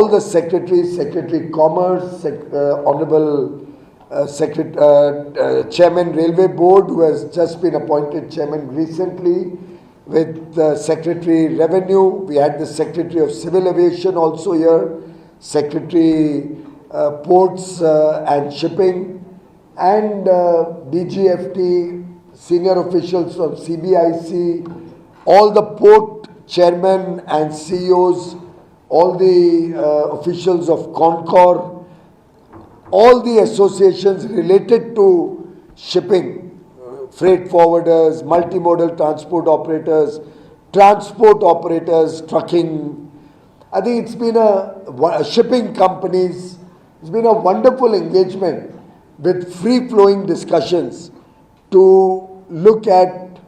all the secretaries, Secretary Commerce, Honorable Chairman Railway Board, who has just been appointed Chairman recently, with Secretary Revenue. We had the Secretary of Civil Aviation also here, Secretary Ports and Shipping, and DGFT, senior officials from CBIC, all the port chairmen and CEOs, all the officials of Concor, all the associations related to shipping, freight forwarders, multimodal transport operators, trucking. I think it's been shipping companies, it's been a wonderful engagement with free-flowing discussions to look at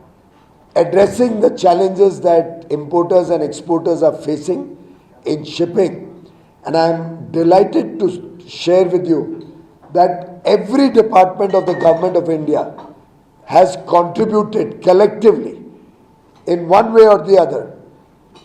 addressing the challenges that importers and exporters are facing in shipping. And I'm delighted to share with you that every department of the Government of India has contributed collectively in one way or the other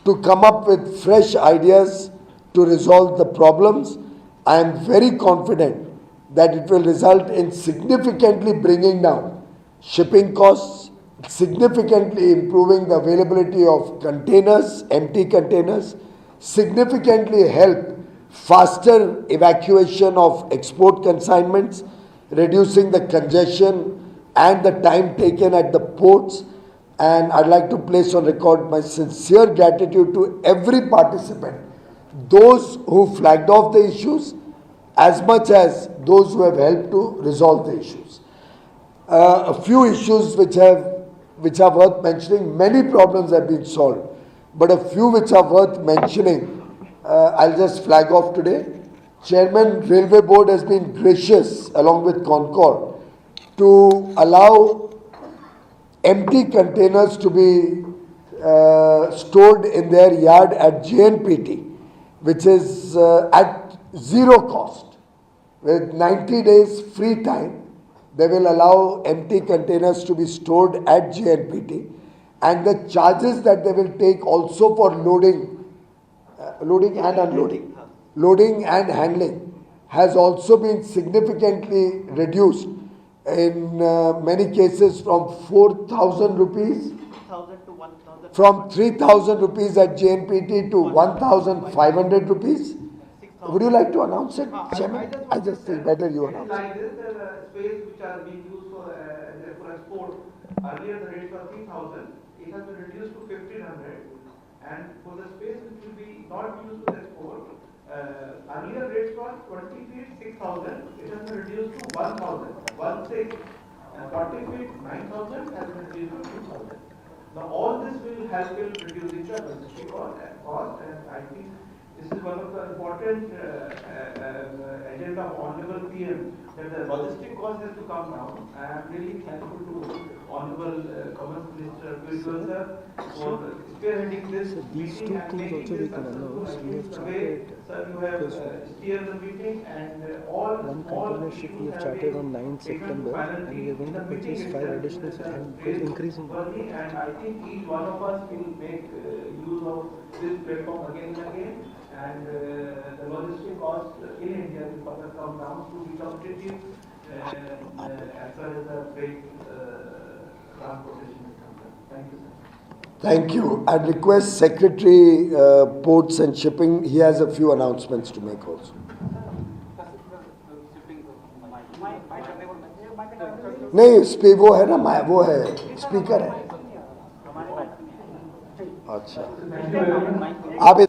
to come up with fresh ideas to resolve the problems. I am very confident that it will result in significantly bringing down shipping costs, significantly improving the availability of containers, empty containers, significantly help faster evacuation of export consignments, reducing the congestion and the time taken at the ports. And I'd like to place on record my sincere gratitude to every participant, those who flagged off the issues as much as those who have helped to resolve the issues. A few issues which are worth mentioning. Many problems have been solved, but a few which are worth mentioning, I'll just flag off today. Chairman Railway Board has been gracious, along with Concor, to allow empty containers to be stored in their yard at JNPT, which is at zero cost. With 90 days free time, they will allow empty containers to be stored at JNPT, and the charges that they will take also for loading and unloading, loading and handling, has also been significantly reduced in many cases from 4,000 rupees, from 3,000 rupees at JNPT to 1,500 rupees. Would you like to announce it, Chairman? I just think better you announce it. Like this, the space which are being used for export, earlier the rate was 3,000, it has been reduced to 1,500, and for the space which will be not used for export, earlier rates was 20 feet 6,000, it has been reduced to 1,000, 1,600, and 40 feet 9,000 has been reduced to 2,000. Now all this will help in reducing the logistic cost, and I think this is one of the important agenda of Honorable PM, that the logistic cost has to come down. I am really thankful to Honorable Commerce Minister Piyush sir for spearheading this meeting and making this successful. I think the way, sir, you have steered the meeting, and all one container ship we have chartered on 9th September, and we are going to purchase 5 additional ships and increasing. And I think each one of us will make use of this platform again and again. And the logistic cost in India will further come down to be competitive as far as the freight transportation is concerned. Thank you, sir. Thank you. I'd request Secretary Ports and Shipping, he has a few announcements to make also. नहीं वो है ना, वो है speaker है. अच्छा आप.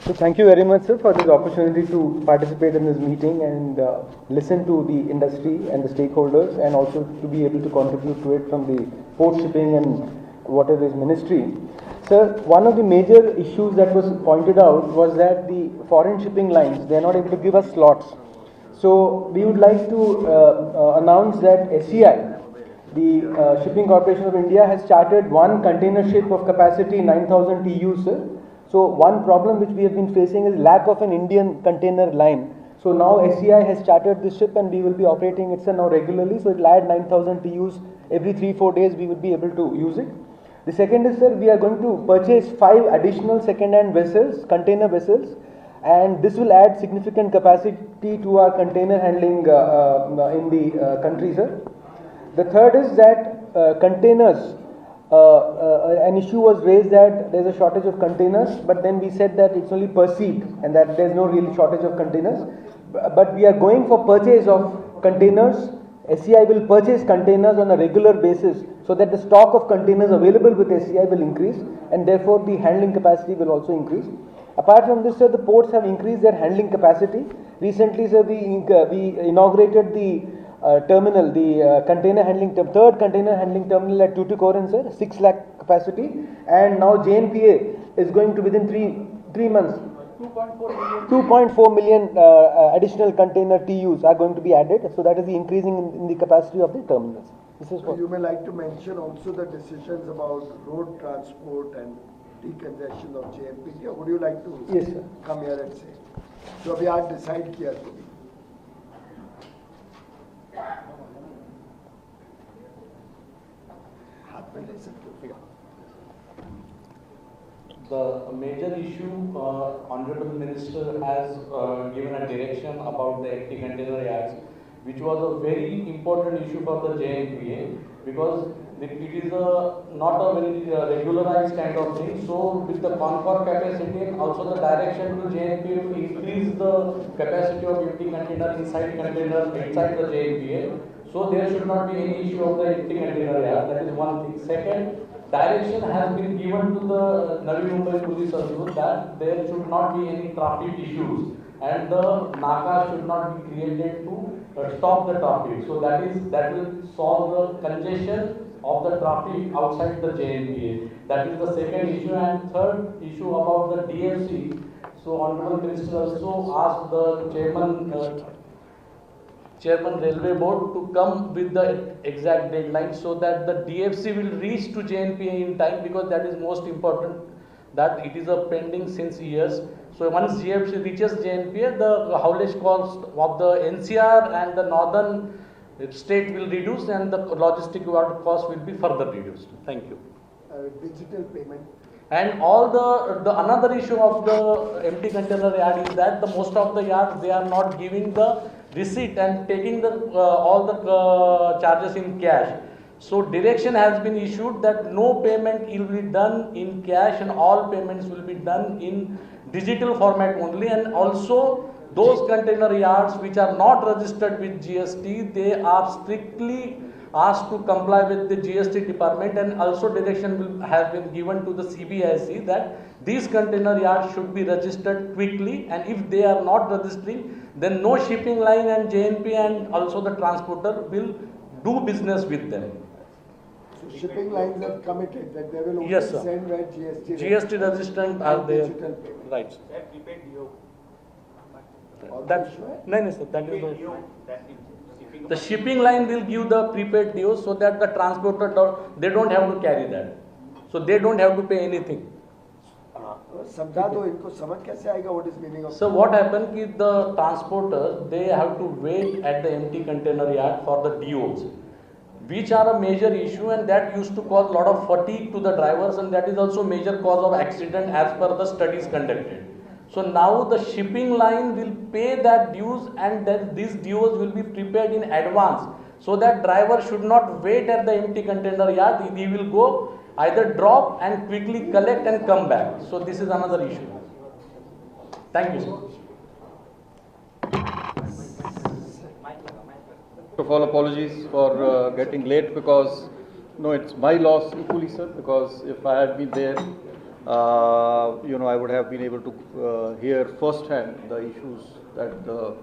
So thank you very much, sir, for this opportunity to participate in this meeting and listen to the industry and the stakeholders, and also to be able to contribute to it from the port shipping and whatever is ministry. Sir, one of the major issues that was pointed out was that the foreign shipping lines, they are not able to give us slots. So we would like to announce that SCI, the Shipping Corporation of India, has chartered one container ship of capacity 9,000 TEU, sir. So one problem which we have been facing is lack of an Indian container line. So now SCI has chartered this ship, and we will be operating it, sir, now regularly. So it will add 9,000 TEUs every 3-4 days. We would be able to use it. The second is, sir, we are going to purchase 5 additional second-hand vessels, container vessels, and this will add significant capacity to our container handling in the country, sir. The third is that containers, an issue was raised that there's a shortage of containers, but then we said that it's only perceived and that there's no real shortage of containers. But we are going for purchase of containers. SCI will purchase containers on a regular basis so that the stock of containers available with SCI will increase, and therefore the handling capacity will also increase. Apart from this, sir, the ports have increased their handling capacity. Recently, sir, we inaugurated the terminal, the container handling, third container handling terminal at Tuticorin, sir, 6 lakh capacity, and now JNPA is going to within three months. 2.4 million additional container TUs are going to be added, so that is the increasing in the capacity of the terminals. This is what You may like to mention also the decisions about road transport and decongestion of JNPT, or would you like to Yes, sir. come here and say? So we are decide किया तो भी. हाथ में ले सकते हो. The major issue, Honorable Minister has given a direction about the empty container yards, which was a very important issue for the JNPA, because it is not a very regularized kind of thing. So with the Concord capacity and also the direction to JNPA to increase the capacity of empty container inside the JNPA. So there should not be any issue of the empty container yard. That is one thing. Second, direction has been given to the Navi Mumbai Police also that there should not be any traffic issues and the NACA should not be created to stop the traffic. So that will solve the congestion of the traffic outside the JNPA. That is the second issue. And third issue about the DFC. So Honorable Minister also asked the Chairman Railway Board to come with the exact deadline so that the DFC will reach to JNPA in time, because that is most important, that it is a pending since years. So once DFC reaches JNPA, the haulage cost of the NCR and the northern state will reduce and the logistic cost will be further reduced. Thank you. Digital payment. And all the another issue of the empty container yard is that the most of the yards, they are not giving the receipt and taking the all the charges in cash. So direction has been issued that no payment will be done in cash and all payments will be done in digital format only. And also those container yards which are not registered with GST, they are strictly asked to comply with the GST department, and also direction will have been given to the CBIC that these container yards should be registered quickly, and if they are not registering, then no shipping line and JNP and also the transporter will do business with them. So shipping lines have committed that they will only Yes, sir. send where GST. GST registrant are and there. digital payment. Right. All That, sure? no, sir, that is the shipping line will give the prepaid due so that the transporter they don't have to carry that. So they don't have to pay anything. समझा दो इनको समझ कैसे आएगा what is meaning of. So what happened ki the transporters, they have to wait at the empty container yard for the DOs, which are a major issue, and that used to cause a lot of fatigue to the drivers, and that is also major cause of accident as per the studies conducted. So now the shipping line will pay that dues, and then these dues will be prepared in advance, so that driver should not wait at the empty container yard. He will go either drop and quickly collect and come back. So this is another issue. Thank you, sir. First of all, apologies for getting late, because no, it's my loss equally, sir, because if I had been there, I would have been able to hear firsthand the issues that the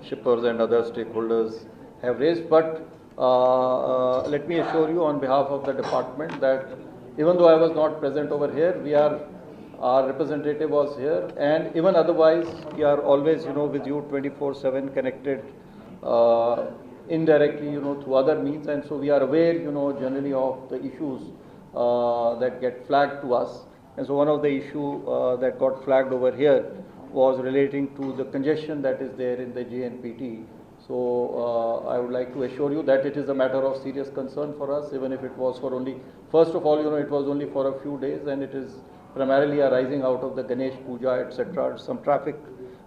shippers and other stakeholders have raised. But let me assure you on behalf of the department that even though I was not present over here, our representative was here, and even otherwise we are always with you 24/7 connected indirectly through other means, and so we are aware generally of the issues that get flagged to us. And so one of the issue that got flagged over here was relating to the congestion that is there in the JNPT. So I would like to assure you that it is a matter of serious concern for us, even if it was for only, first of all, it was only for a few days, and it is primarily arising out of the Ganesh Puja, etc., some traffic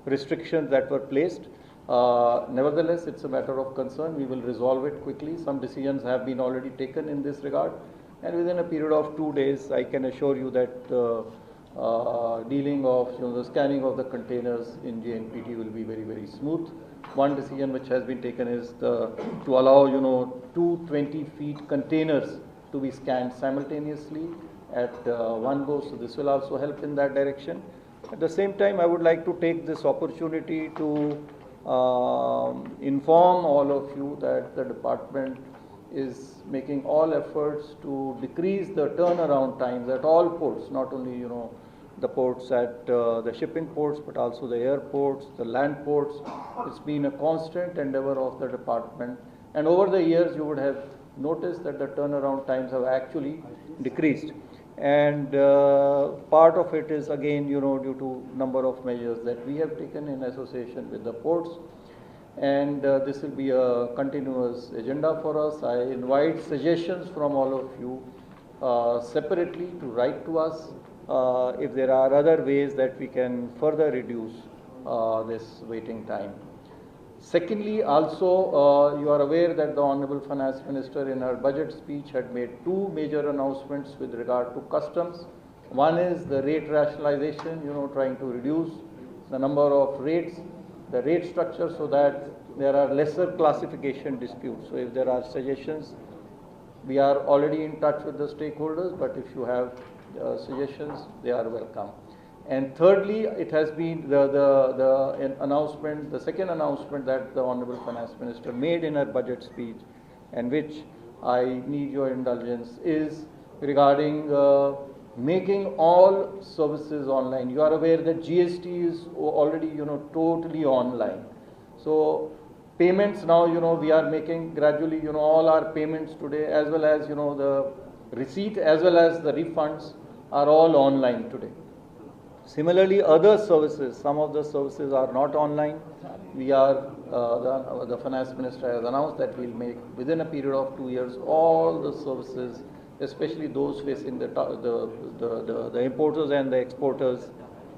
restrictions that were placed. Nevertheless, it's a matter of concern. We will resolve it quickly. Some decisions have been already taken in this regard, and within a period of 2 days, I can assure you that dealing of, the scanning of the containers in JNPT will be very, very smooth. One decision which has been taken is to allow, 220 feet containers to be scanned simultaneously at one go. So this will also help in that direction. At the same time, I would like to take this opportunity to inform all of you that the department is making all efforts to decrease the turnaround times at all ports, not only, the ports at the shipping ports, but also the airports, the land ports. It's been a constant endeavor of the department. And over the years, you would have noticed that the turnaround times have actually decreased. And part of it is again, due to number of measures that we have taken in association with the ports. And this will be a continuous agenda for us. I invite suggestions from all of you separately to write to us if there are other ways that we can further reduce this waiting time. Secondly, also, you are aware that the Honorable Finance Minister in her budget speech had made two major announcements with regard to customs. One is the rate rationalization, trying to reduce the number of rates, the rate structure, so that there are lesser classification disputes. So if there are suggestions, we are already in touch with the stakeholders, but if you have suggestions, they are welcome. And thirdly, it has been the announcement, the second announcement that the Honorable Finance Minister made in her budget speech, and which I need your indulgence, is regarding making all services online. You are aware that GST is already, totally online. So payments now, we are making gradually, all our payments today, as well as, the receipt as well as the refunds are all online today. Similarly, other services, some of the services are not online. We are, the Finance Minister has announced that we'll make within a period of 2 years all the services, especially those facing the importers and the exporters,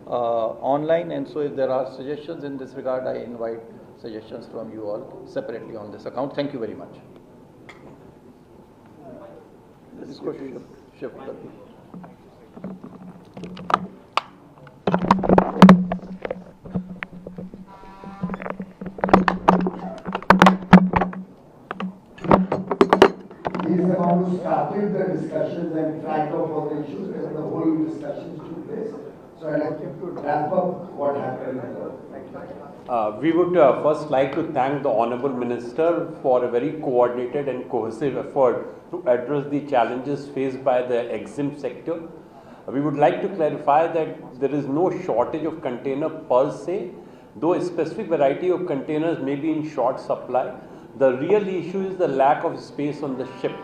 online. And so if there are suggestions in this regard, I invite suggestions from you all separately on this account. Thank you very much. This question shift. He is about to start the discussions and track off all the issues where the whole discussions took place. So I'd like you to wrap up what happened. We would first like to thank the Honorable Minister for a very coordinated and cohesive effort to address the challenges faced by the exempt sector. We would like to clarify that there is no shortage of container per se, though a specific variety of containers may be in short supply. The real issue is the lack of space on the ship.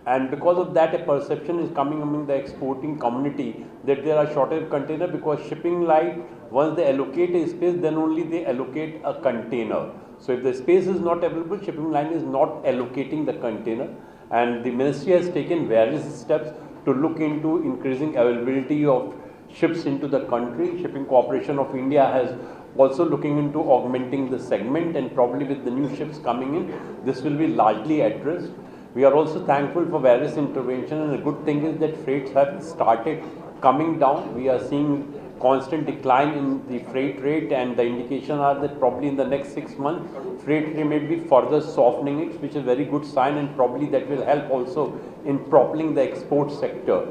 And because of that, a perception is coming among the exporting community that there are shortage of container, because shipping line, once they allocate a space, then only they allocate a container. So if the space is not available, shipping line is not allocating the container. And the ministry has taken various steps to look into increasing availability of ships into the country. Shipping Corporation of India has also looking into augmenting the segment, and probably with the new ships coming in, this will be largely addressed. We are also thankful for various interventions, and the good thing is that freights have started coming down. We are seeing constant decline in the freight rate, and the indication are that probably in the next 6 months, freight rate may be further softening it, which is a very good sign, and probably that will help also in propelling the export sector.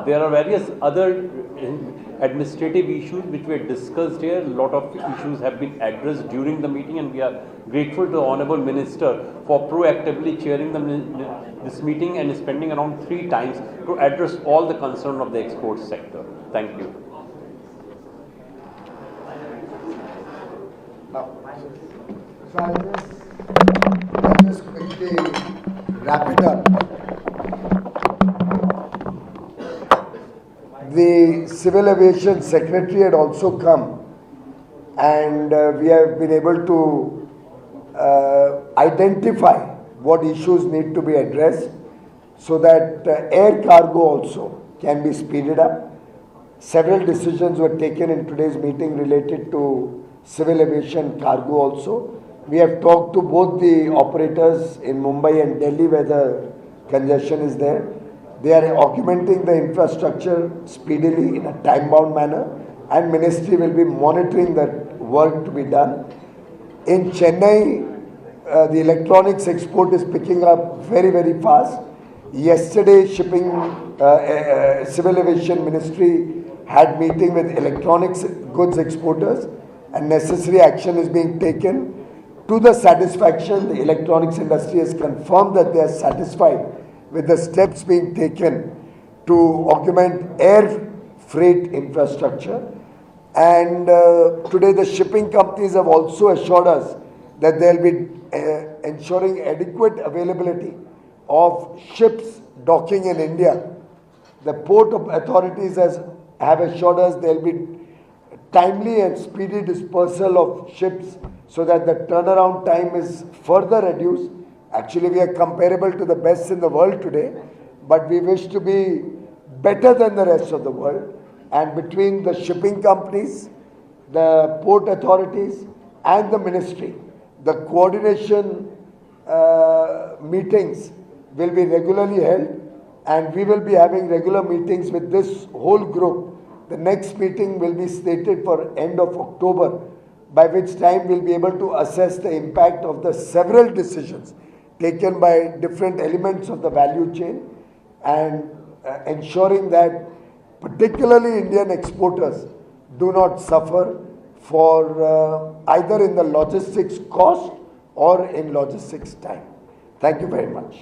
There are various other administrative issues which were discussed here. A lot of issues have been addressed during the meeting, and we are grateful to the Honorable Minister for proactively chairing this meeting and spending around 3 times to address all the concerns of the export sector. Thank you. So I'll just quickly wrap it up. The Civil Aviation Secretary had also come, and we have been able to identify what issues need to be addressed so that air cargo also can be speeded up. several decisions were taken in today's meeting related to civil aviation cargo also. We have talked to both the operators in Mumbai and Delhi where the congestion is there. They are augmenting the infrastructure speedily in a time-bound manner, and ministry will be monitoring that work to be done. In Chennai, the electronics export is picking up very, very fast. Yesterday, Civil Aviation Ministry had meeting with electronics goods exporters, and necessary action is being taken. To the satisfaction, the electronics industry has confirmed that they are satisfied with the steps being taken to augment air freight infrastructure. And today the shipping companies have also assured us that they'll be ensuring adequate availability of ships docking in India. The port authorities have assured us there'll be timely and speedy dispersal of ships so that the turnaround time is further reduced. Actually, we are comparable to the best in the world today, but we wish to be better than the rest of the world. And between the shipping companies, the port authorities, and the ministry, the coordination meetings will be regularly held, and we will be having regular meetings with this whole group. The next meeting will be slated for end of October, by which time we'll be able to assess the impact of the several decisions taken by different elements of the value chain, and ensuring that particularly Indian exporters do not suffer for either in the logistics cost or in logistics time. Thank you very much.